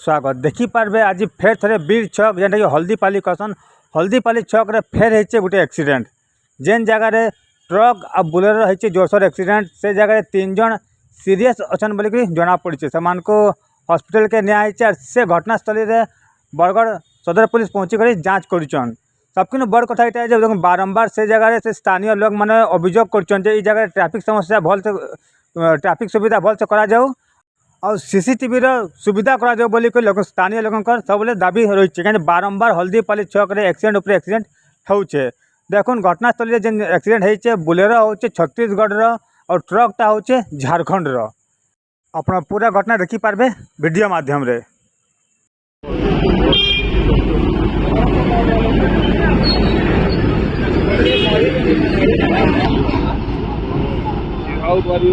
स्वागत देखिपारे आज फेर थे बीर छक जेनटा कि हल्दीपाली कहसन हल्दीपाली छक रे फेर होते गोटे एक्सीडेंट जेन जगार ट्रक आ बुलेरो होती जोरसोर एक्सीडेंट से जगह 3 जन सीरीयस अच्छन बोलिक जना पड़ी से हॉस्पिटल के निया से घटनास्थल रे बरगढ़ सदर पुलिस पहुँचिक जाँच कर सबकि बड़ कथा ये देखो बारंबार से जगह से स्थानीय लोग मैंने अभियोग कर जगह ट्रैफिक समस्या भल से ट्रैफिक सुविधा भल से करा जाऊ और सीसीटीवी सुविधा करा जाऊ बोली लोग स्थानीय लोगों सब दाबी रही है कहीं बारंबार हल्दीपाली छक रे एक्सीडेंट उपर एक्सीडेंट होचे देखुन घटनास्थल जेन एक्सीडेंट होचे बुलेरो होचे छत्तीसगढ़ और ट्रकटा होचे झारखंड अपना पूरा घटना देखी पारबे वीडियो माध्यम रे। आउट वाली